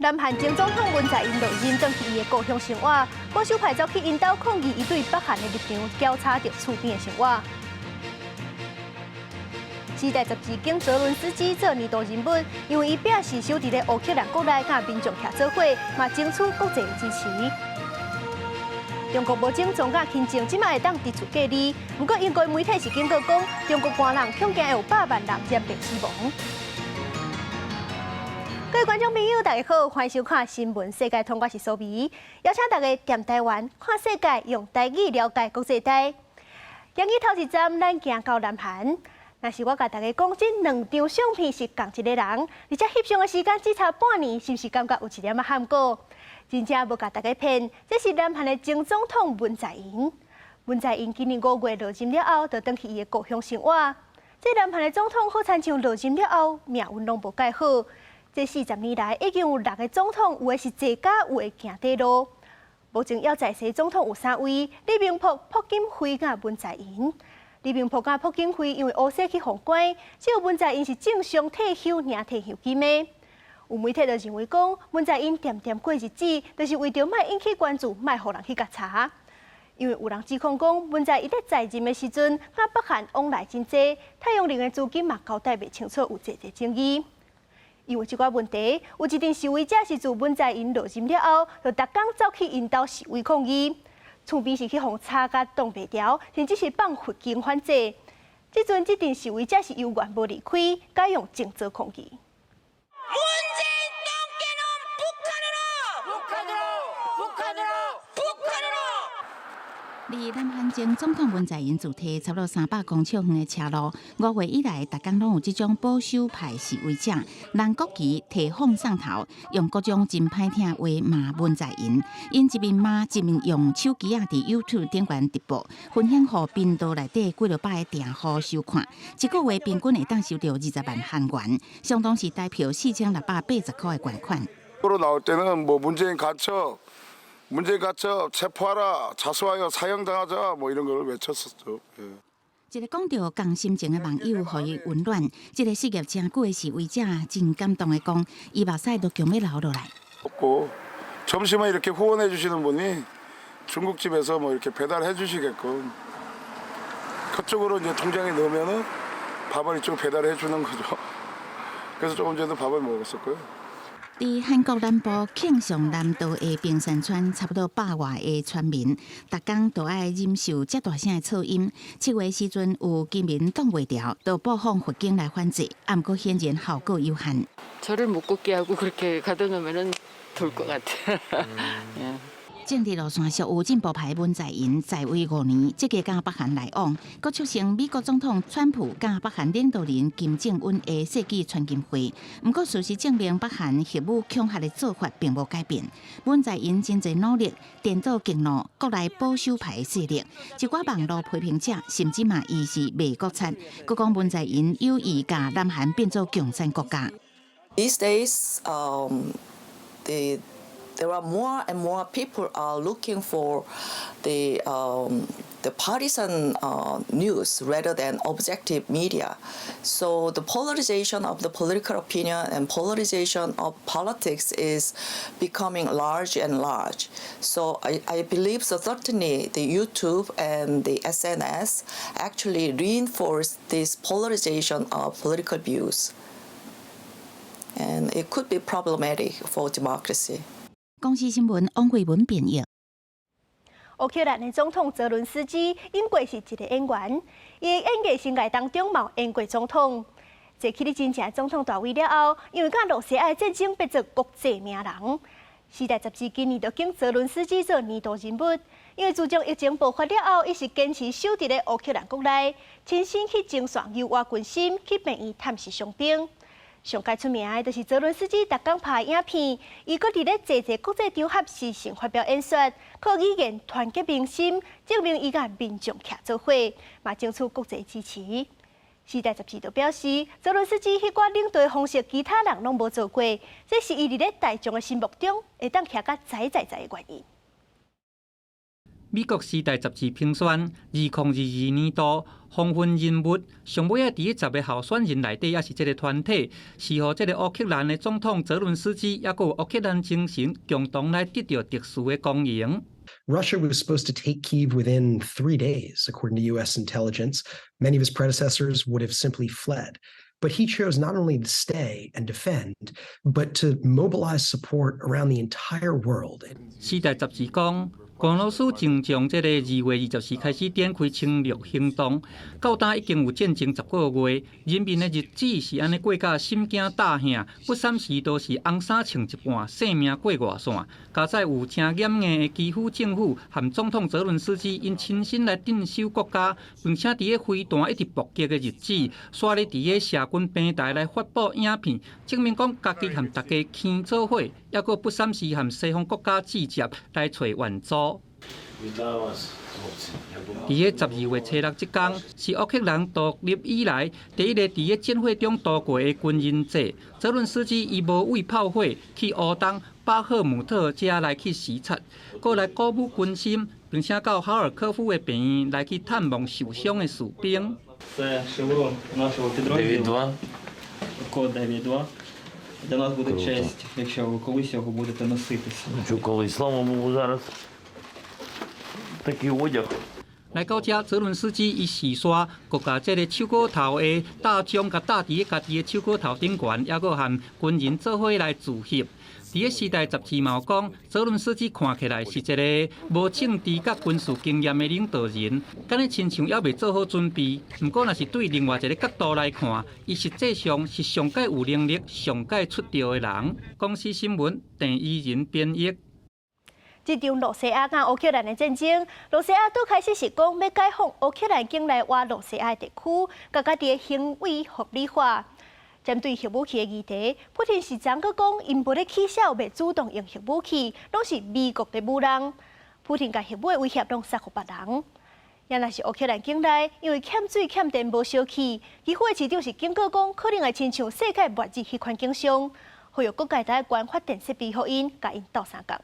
南韩前总统文在寅落任登去伊的故乡生活，保守派走去引导抗议伊对北韩的立场，调查着厝边的生活。时代杂志经泽伦斯基做年度人物，因为伊表示守伫咧乌克兰国内甲民众徛做伙，嘛争取国际的支持。中国无种总甲轻症，即卖会当伫厝隔离。不过英国媒体是警告讲，中国官人恐惊会有100万人染病死亡。各位观众朋友，大家好，欢迎收看《新闻世界通》，我是苏眉，邀请大家踮台湾看世界，用台语了解国际台。今日头一站，咱行到南韩。若是我甲大家讲，这2张相片是同一个人，而且翕相的时间只差半年，是不是感觉有一点仔喊过？真正无甲大家骗，这是南韩的前总统文在寅。文在寅今年5月落任了后，就返去伊的故乡生活。这南韩的总统好亲像落任了后，命运拢无介好。这40年来，已经有6个总统，有的是坐驾，有的行地路。目前要在世总统有3位：李明博、朴槿惠甲文在寅。李明博甲朴槿惠因为乌西去封关，只有文在寅是正常退休，领退休金的。有媒体就认为讲，文在寅点点过日子，就是为着卖引起关注，卖互人去甲查。因为有人指控讲，文在寅在任的时阵，甲北韩往来真济，太阳能的资金嘛交代袂清楚，有侪争议。因为这个问题，有一阵示威者是自文在寅落任了后，就逐工走去引导示威抗议。厝边是去互查甲挡袂牢，甚至是放罚金反制。这阵示威者是有缘无离开，改用静坐抗议。离南韩前总统文在寅住邸差不多300公尺远的车路，5月以来，逐工拢有这种保守派示威者，拿国旗提放上头，用各种真歹听话骂文在寅。因一面骂，一面用手机伫 YouTube 顶悬直播，分享予频道内底几落百个订户收看。一个月平均会当收到20万韩元，相当是代表4680块的捐款。 문재인 가처 체포하라, 자수하여 사형당하자 뭐 이런 걸 외쳤었죠. 예. 一个讲到共心情的网友，互伊温暖。这个失业真久的示威者真感动的讲，伊目屎都强要流落来。 없고 점심을 이렇게 후원해 주시는 분이 중국집에서 뭐 이렇게 배달해 주시게끔 그쪽으로 이제 통장에 넣으면은 밥을 이쪽 배달해 주는 거죠. 그래서 조금 전에도 밥을 먹었었고요. 伫韩国南部庆尚南道的平山村，差不多100外的村民，逐工都爱忍受遮大声的噪音。7月时阵，有居民挡袂牢，就播放佛经来反制，不过显然效果有限。 저를 못 걷게 하고 그렇게 가둬놓으면은 돌 것 같아. 政治路线上有进步派文在寅在位5年，积极甲北韩来往，佮促成美国总统川普甲北韩领导人金正恩的世纪川金会。不过事实证明，北韩核武恐吓的做法并无改变。文在寅真侪努力颠倒激怒国内保守派势力，一寡网络批评者甚至骂伊是卖国贼，佮讲文在寅有意甲南韩变做共产国家。 These days, there are more and more people are looking for the partisan news rather than objective media. So the polarization of the political opinion and polarization of politics is becoming large and large. So I believe so certainly the YouTube and the SNS actually reinforce this polarization of political views. And it could be problematic for democracy. 公司新闻王慧文编译。乌克兰的总统泽伦斯基因过是一个演员，伊的演艺生涯当中嘛演过总统。坐起哩真正总统大位了后，因为甲罗西亚战争变做国际名人。时代杂志今年就经泽伦斯基做年度人物，因为自从疫情爆发了后，伊是坚持守伫咧乌克兰国内，亲身去征选友爱军心，去病院探视伤兵。 上界出名的，就是泽伦斯基逐工拍影片，伊搁伫咧侪国际场合时常发表演说，靠语言团结民心，证明伊甲民众徛做伙，嘛争取国际支持。时代杂志就表示，泽伦斯基迄寡领导方式，其他人拢无做过，这是伊伫咧大众的心目中会当徛甲在的原因。美国《时代》杂志评选2022年度风云人物，上尾伫10个候选人内底，也是这个团体，是由这个乌克兰的总统泽伦斯基，也有乌克兰精神共同来得到特殊的光荣。Russia was supposed to take Kyiv within 3 days, according to U.S. intelligence. Many of his predecessors would have simply fled. But he chose not only to stay and defend, but to mobilize support around the entire world. 时代杂志讲，俄罗斯正从这个2月24日开始展开侵略行动，到今已经有战争10个月，人民的日子是安尼过甲心惊胆吓，不三时都是红衫穿一半，性命过外线。加在有正严硬的基辅政府和总统泽伦斯基因亲身来镇守国家，并且伫个飞弹一直伏击的日子，煞咧伫个社群平台来发布影片，证明讲家己和大家牵做伙，也佫不三时和西方国家直接来找援助。伫个12月初6这天，是乌克兰独立以来第一个伫个战火中度过的军人节。泽伦斯基伊无畏炮火去乌东巴赫姆特遮来去视察，过来鼓舞军心，并且到哈尔科夫的病院来去探望受伤的士兵。Це шеврон нашого підрозділу. Код 9.2. Для нас буде честь, якщо ви колись його будете носитися. Колись, слава Богу, зараз такий одяг. 来到遮，泽伦斯基伊示刷，佮甲这个手鼓头的大将，甲搭伫家己的手鼓头顶悬，也佮和军人做伙来致翕。伫个时代杂志嘛有讲，泽伦斯基看起来是一个无政治甲军事经验的领导人，敢若亲像还未做好准备。毋过，若是对另外一个角度来看，伊实际上是上界有能力、上界出调的人。公司新闻郑依仁编译。这场罗西亚甲乌克兰的战争，罗西亚都开始是讲要解放乌克兰境内挖罗西亚地区，甲家己的行为合理化。针对核武器的议题，普京是昨个讲，因无咧起笑，袂主动用核武器，拢是美国的武人。普京甲核武的威胁拢撒互别人。也若是乌克兰境内，因为欠水欠电无烧气，基辅的市长是警告讲，可能会亲像世界末日迄款景象，呼吁各界在关发电设备，互因甲因斗相共。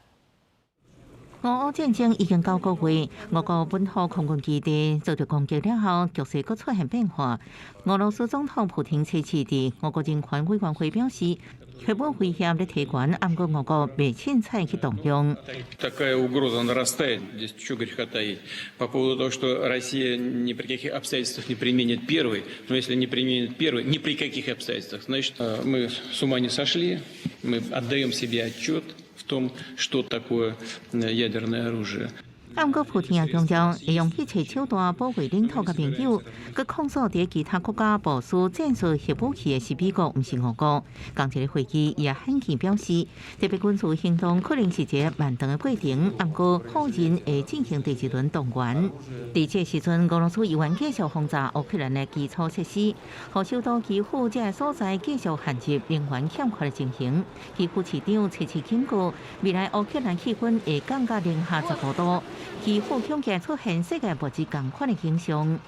俄乌战争已经9个月，俄国本土空军基地遭到攻击了后，局势佫出现变化。俄罗斯总统普京初次伫俄国人权委员会表示，核武威胁咧提悬，不过俄国未凊彩去动用。Такая угроза нарастает, здесь чего греха таить. По поводу того, что Россия ни при каких обстоятельствах не применит первый, но если не применит первый, ни при каких обстоятельствах, значит, мы с ума не сошли, мы отдаем себе отчет в том, что такое ядерное оружие. 不过，普京也强调会用一切手段保卫领土嘅朋友。佮控诉伫其他国家部署战术核武器嘅是美国，毋是俄国。刚一个会议也罕见表示，特别军事行动可能是一个漫长嘅过程，不过好人会进行第一轮动员。伫这时阵，俄罗斯依然继续轰炸乌克兰嘅基础设施，和首都基辅这个所在继续限制能源欠缺嘅情形。基辅市长初次警告，未来乌克兰气温会降到零下15度。基辅恐惊出现世界末日同款的景象。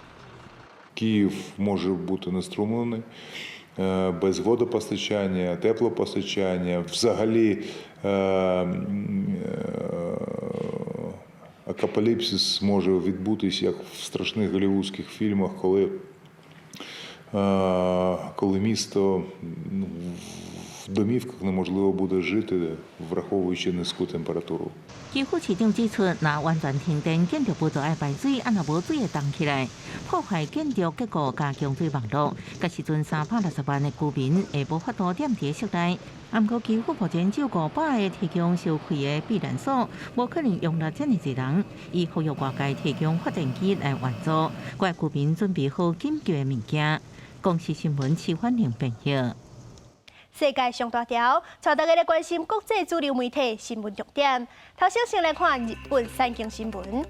Київ може бути неструмлений, без водопостачання, теплопостачання, взагалі апокаліпсис може відбутись, як в страшних голлівудських фільмах, коли місто в домівках неможливо буде жити, враховуючи низьку температуру. 基辅市长指出，若完全停电，建筑不就爱排水，若无水会冻起来，破坏建筑，结果加强水网络。到时阵360万的居民会无法度踮伫室内。不过，基辅目前只有500个提供烧气的避难所，无可能容纳这么多人。伊呼吁外界提供发电机来援助，各居民准备好紧急的物件。公视新闻齐欢迎编译。世界上大条，带大家来关心国际主流媒体新闻重点。头先来看日本三经新闻。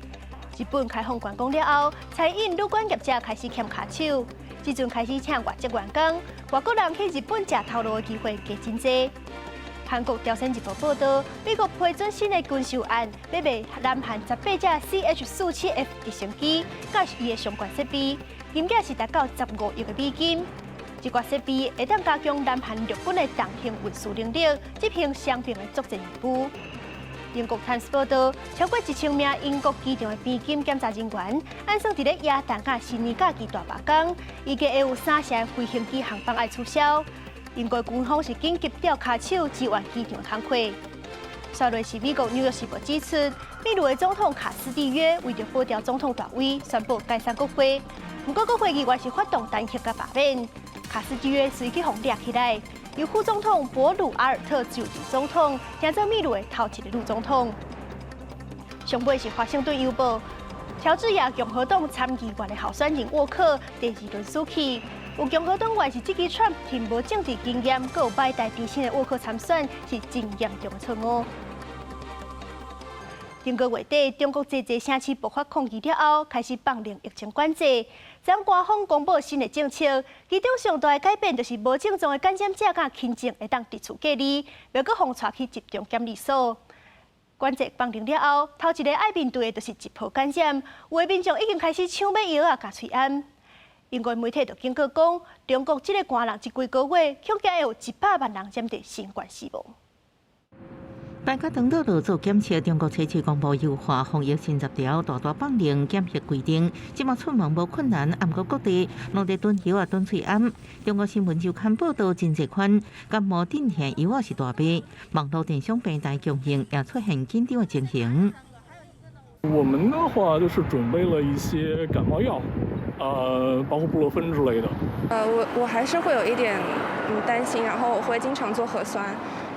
日本开放观光了后，餐饮旅馆业者开始欠卡手，即阵开始请外籍员工，外国人去日本食头路的机会加真多。韩国朝鲜日报报道，美国批准新的军售案，要卖南韩18架 CH-47F 直升机，甲伊的相关设备，金额是达到15亿美金。这挂设备会当加强南韩陆军的动行运输能力，执行双边的作战任务。英国《Times》报道，超过1000名英国机场的边境检查人员，按算伫咧耶诞甲新年假期大罢工，预计会有3成飞行机航班要取消。英国军方是紧急调卡手支援机场的工课。下落是美国《纽约时报》指出，秘鲁的总统卡斯蒂约为着保掉总统大位，宣布解散国会。不过，国会议员是发动弹劾甲罢免，卡斯蒂约随即被抓起来。由副总统博鲁阿尔特就任总统，行做秘鲁的头一个女总统。上尾是华盛顿邮报，乔治亚共和党参议员的候选人沃克第2轮输去。有共和党员是支持川普无政治经验，阁有摆台低薪的沃克参选，是真严重的错误。今个月底，中国多个城市爆发抗议了后，开始放零疫情管制。咱官方公布新的政策，其中上大的改变就是无症状的感染者甲轻症会当伫厝隔离，袂阁互带去集中检疫所。管制放零了后，头一个爱面对的就是一波感染，有的民众已经开始抢买药啊，甲催安。英国媒体就警告讲，中国这个寒人这几个月，恐惊会有100万人染到新冠死亡。大家等到落做检测，中国初次公布优化防疫新10条，大大放零检疫规定，即马出门无困难。不过各地拢在囤药啊、囤催安。中国新闻周刊报道，真侪款感冒顶天药啊是大卖，网络电商平台供应也出现紧张的情形。我们的话就是准备了一些感冒药，包括布洛芬之类的。我还是会有一点担心，然后我会经常做核酸。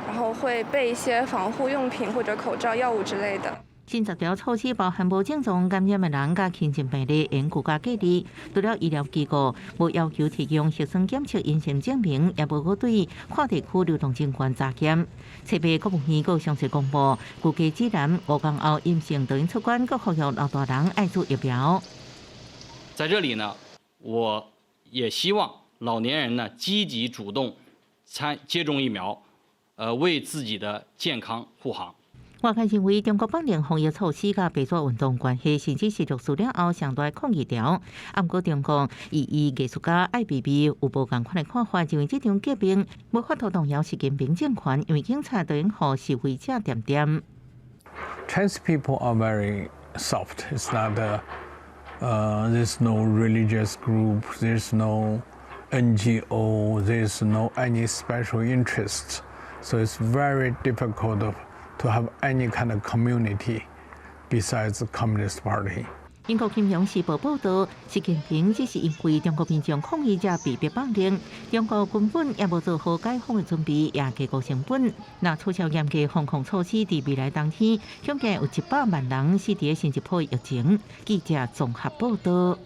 然后会备一些防护用品或者口罩、药物之类的。新10条措施包含无症状感染的人甲轻症病例永居家隔离，除了医疗机构无要求提供核酸检测阴性证明，也无对跨地区流动证件查检。设备国务院阁详细公布，估计指南5天后阴性就应出关，阁呼吁老大人爱注疫苗。在这里呢，我也希望老年人呢积极主动接种疫苗。为自己的健康护航。外界认为中国放零防疫措施甲白纸运动关系，甚至是落实了后上大抗议潮。不过中国艺术家艾比比有无同款的看法，认为这场革命无法度动摇习近平政权，因为警察对因互示威者点点。Chinese people are very soft. It's not there's no religious group. There's no NGO. There's no any special interests. So it's very difficult to have any kind of community besides the Communist Party. 英国金融时报报道，习近平只是因为中国民众抗议者被迫放零，中国根本也无做好解放的准备，也加高成本。若取消严格防控措施，伫未来当天，恐惊有100万人死伫新一波疫情。记者综合报道。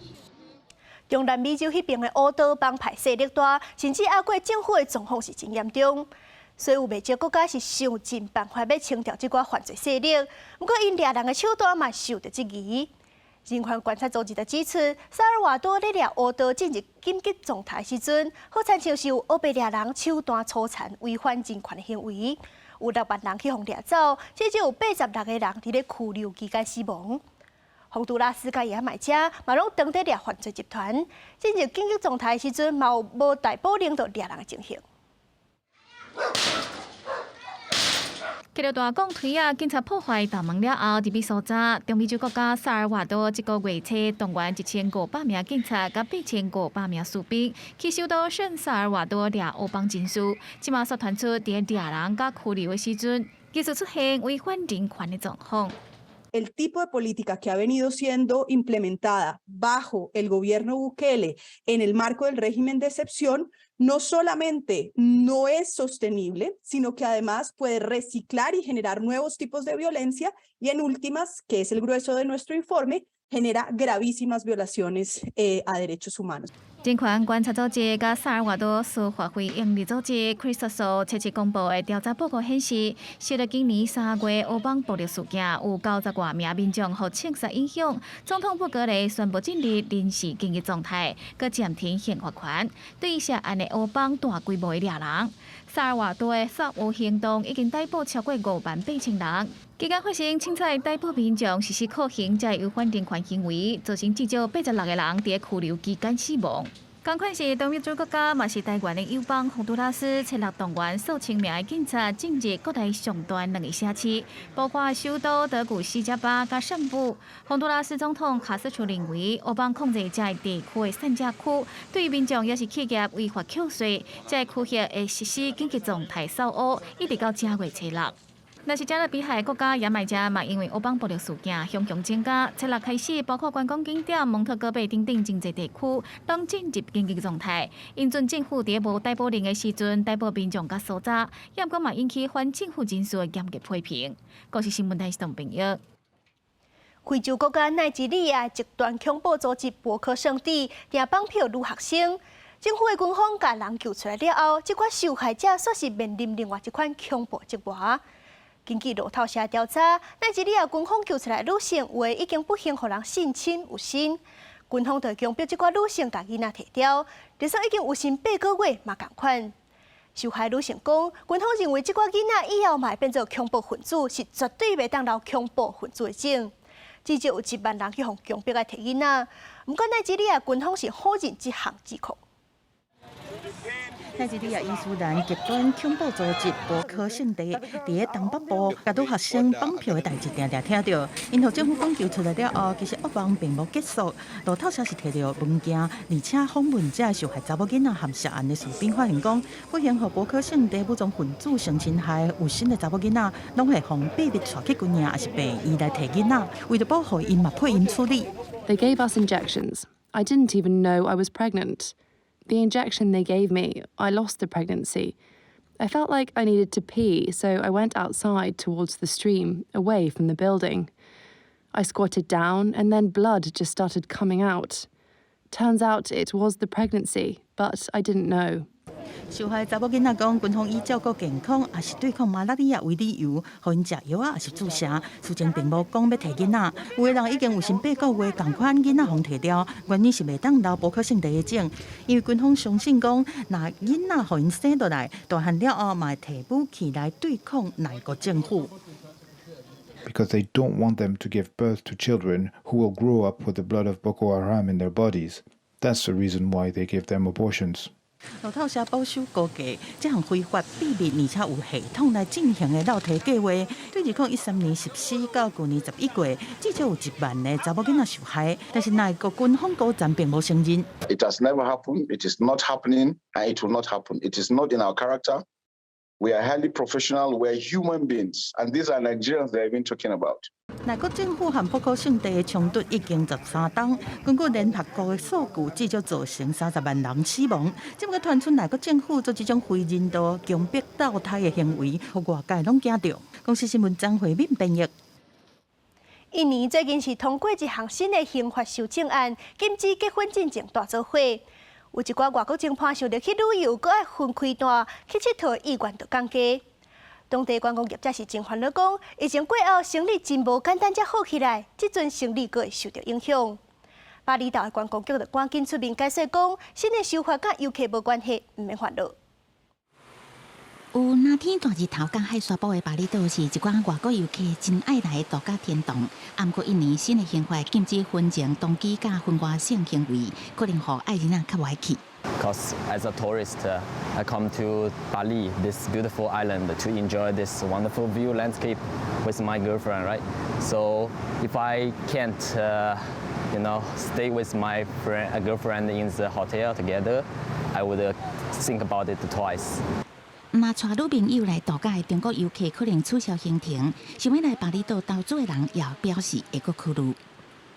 中南美洲迄边的乌岛帮派势力大，甚至压过政府的状况是真严重。所以有未少国家是想尽办法要清掉这寡犯罪势力，不过因掠人的手段嘛受到质疑。人权观察组织就指出，萨尔瓦多咧掠乌岛进入紧急状态时阵，好亲像是有乌白掠人手段粗残、违反人权的行为，有6万人去互掠走，至少有86个人伫咧拘留期间死亡。洪都拉斯甲牙买加嘛拢当地掠犯罪集团，进入紧急状态时阵，嘛有无逮捕领导掠人的情形。记录大讲推啊，警察破坏大门了后，伫美所在，中美洲国家萨尔瓦多这个月初动员1500名警察甲8500名士兵去首都圣萨尔瓦多掠乌邦真书，即马所传出伫掠人甲拘留的时阵，继续出现违反人权的状况。El tipo de política que ha venido siendo implementada bajo el gobierno Bukele en el marco del régimen de excepción no solamente no es sostenible, sino que además puede reciclar y generar nuevos tipos de violencia y en últimas, que es el grueso de nuestro informe, genera gravísimas violaciones a derechos humanos. 人权观察组织甲萨尔瓦多司法会营利组织 CRISOS 初次公布的调查报告显示，受到今年3月乌邦暴力事件，有90多名民众受枪杀影响。总统布格雷宣布进入临时紧急状态，佮暂停宪法权，对涉案的乌邦大规模的掠人。萨尔瓦多的扫乌行动已经逮捕超过58000人。期间发生凊彩逮捕民众实施酷刑，才违反人权行为，造成至少86个人伫拘留期间死亡。同款是东美洲国家，嘛是台湾的友邦洪都拉斯，设立动员数千名的警察进入国内上端2个城市，包括首都德古西加巴甲圣布。洪都拉斯总统卡斯楚认为，欧邦控制这个地区的散假区，对于民众也是企业违法扣税，这个区域会实施紧急状态扫污，一直到正月初6。但是加勒比海国家牙买加嘛，因为欧邦暴力事件汹汹增加，初6开始，包括观光景点蒙特哥贝等等经济地区，拢进入紧急状态。因阵政府伫无逮捕令的时阵，逮捕民众甲所在，也过嘛引起反政府人士的严厉批评。国际新闻台同朋友。非洲国家奈及利亚极端恐怖组织博科圣地抓绑票女学生，政府的军方把人救出来了后，这款受害者说是面临另外一款恐怖折磨。根据路透社调查，奈及利亚军方救出来女性有的已经不幸予人性侵有心，军方就强迫这款女性把囡仔摕掉，就算已经有心8个月嘛同款。受害女性讲，军方认为这款囡仔以后嘛会变做恐怖分子，是绝对袂当留恐怖分子的种。至少有1万人去互强迫来摕囡仔。不过奈及利亚军方是否认这项指控。奈及利亚伊斯兰极端恐怖组织博科圣地伫东北部，甲女学生绑票的代志常常听到。因互政府讲救出来了后，其实恶梦并无结束。路透社是摕到文件，而且访问者受害查某囡仔含涉案的士兵发现讲，不幸互博科圣地武装分子性侵害有心的查某囡仔，拢会互秘密带去军营，还是病院来摕囡仔，为了保护因嘛配因处理。They gave us injections. I didn't even know I was pregnant. The injection they gave me, I lost the pregnancy. I felt like I needed to pee, so I went outside towards the stream, away from the building. I squatted down, and then blood just started coming out. Turns out it was the pregnancy, but I didn't know. 受害查某囡仔讲，军方以照顾健康，也是对抗马拉利亚为理由，互因食药也是注射。事情并无讲要摕囡仔，有的人已经有心8个月，同款囡仔互摕掉，原因是袂当留博科圣地的种，因为军方相信讲，若囡仔互因生落来，大汉了后嘛会摕武器来对抗内国政府。Because they don't want them to give birth to children who will grow up with the blood of Boko Haram in their bodies. That's the reason why they give them abortions. 路透社保守估计，这项非法、秘密而且有系统来进行的绕题计划，对2013年14到去年11月，至少有1万个查某囡仔受害。但是内国军方高层并无承认。It has never happened. It is not happening, and it will not happen. It is not in our character. We are highly professional. We are human beings, and these are Nigerians they have been talking about. 内国政府和博科圣地的冲突已经13冬，根据联合国的数据，至少造成30万人死亡。只不过传出内国政府做这种非人道、强迫堕胎的行为，互外界拢惊到。公司新闻张惠敏编译。印尼最近是通过一项新的刑法修正案，禁止结婚进前大做伙。有一寡外国政派想着去旅游，阁爱分开单去佚佗，意愿就降低。当地观光业者是真烦恼，讲疫情过后生意真无简单才好起来，即阵生意阁会受到影响。巴厘岛的观光局就赶紧出面解释讲，新的修法甲游客无关系，唔免烦恼。有那天大日头甲海沙堡的巴厘岛是一寡外国游客真爱来的度假天堂。不过印尼新的刑法禁止婚前同居甲婚外性行为，可能互爱人仔较歪去。Because as a tourist, I come to Bali, this beautiful island, to enjoy this wonderful view landscape with my girlfriend, right? So if I can't, stay with my girlfriend in the hotel together, I would think about it twice. 若带女朋友来度假的中国游客可能取消行程，想要来巴厘岛投资的人也表示会阁考虑。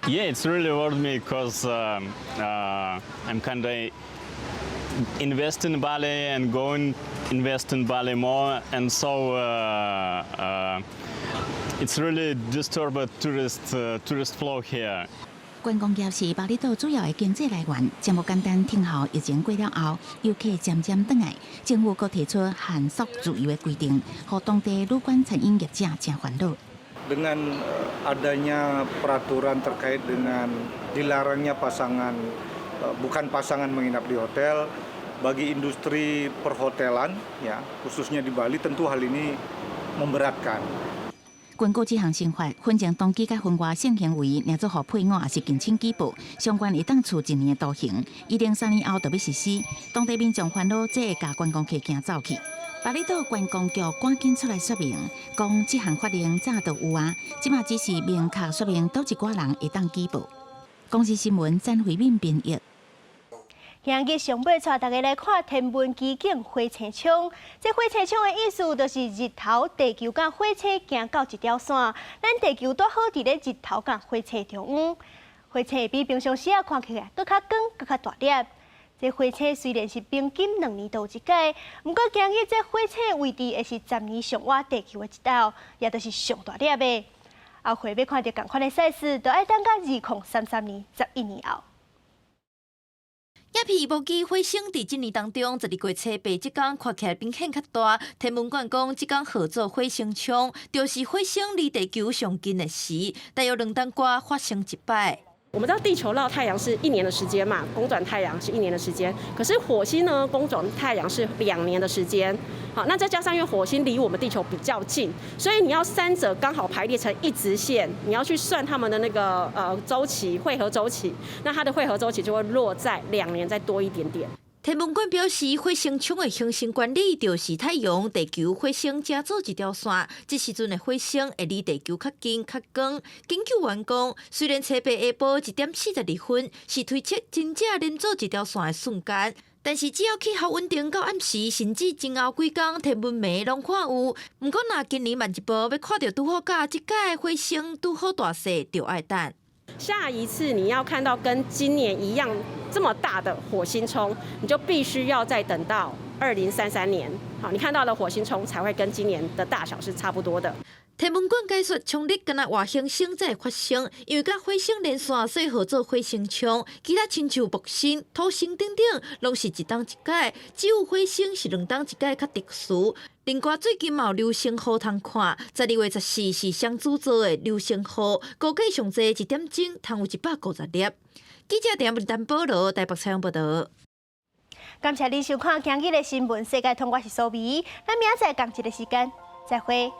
Yeah, it's really worth me because I'm kind of invest in Bali and invest in Bali more, and so it's really disturbed tourist flow here. 观光业是巴厘岛主要的经济来源，真无简单。听候疫情过了后，游客渐渐转来，政府阁提出限速自由的规定，让当地旅馆餐饮业者真烦恼。Dengan adanya peraturan terkait dengan dilarangnya pasangan bukan pasangan menginap di hotel, bagi industri perhotelan, ya khususnya di Bali, tentu hal ini memberatkan. 根据这项新法，分前动机甲分外性行为，领做互配偶也是近亲举报，相关会当处1年的徒刑，103年后就要实施。当地民众烦恼，这会甲观光客惊走去。巴厘岛观光局赶紧出来说明，讲这项法令早就有啊，即马只是明确说明倒一寡人会当举报。公视新闻詹慧敏编译。今日上尾带大家来看天文奇景火星枪。这火星枪的意思就是日头、地球甲火星行到一条线，咱地球拄好伫咧日头甲火星中央。火星会比平常时看起来搁较光、搁较大粒。这火星虽然是平均2年斗一届，不过今日这火星位置会是10年上晚地球的一道，也就是上大粒的。后回要看到同款的赛事，就要等到2033年11年后。叶皮无记火星伫今年当中，12月初8即天看起来明显较大。天文馆讲，即天号做火星枪，就是火星离地球上近的时，大约2当瓜发生一摆。我们知道地球绕太阳是1年的时间嘛，公转太阳是1年的时间。可是火星呢，公转太阳是2年的时间。好，那再加上因为火星离我们地球比较近，所以你要3者刚好排列成一直线，你要去算他们的那个周期汇合周期，那它的汇合周期就会落在2年再多一点点。天文馆表示，火星枪的行星原理就是太阳、地球、火星加做一条线。这时阵的火星会离地球较近、较光。研究员讲，虽然初8下晡1点42分是推测真正连做一条线的瞬间，但是只要气候稳定到暗时，甚至前后几天，天文迷拢看有。不过，若今年慢一步要看到拄好甲即届火星拄好大小，就要等。下一次你要看到跟今年一样这么大的火星冲，你就必须要再等到2033年。好，你看到的火星冲才会跟今年的大小是差不多的。天文馆解说，冲力敢若外行星才会发生，因为甲火星连线，所以号做火星枪。其他亲像木星、土星等等，拢是一当一届，只有火星是2当一届较特殊。另外，最近有流星雨通看，12月14是双子座的流星雨，估计上济1点钟通有150粒。记者陈文丹报道，台北采访报道。感谢您收看今日的新闻世界，通我是苏眉，咱明仔载同一个时间再会。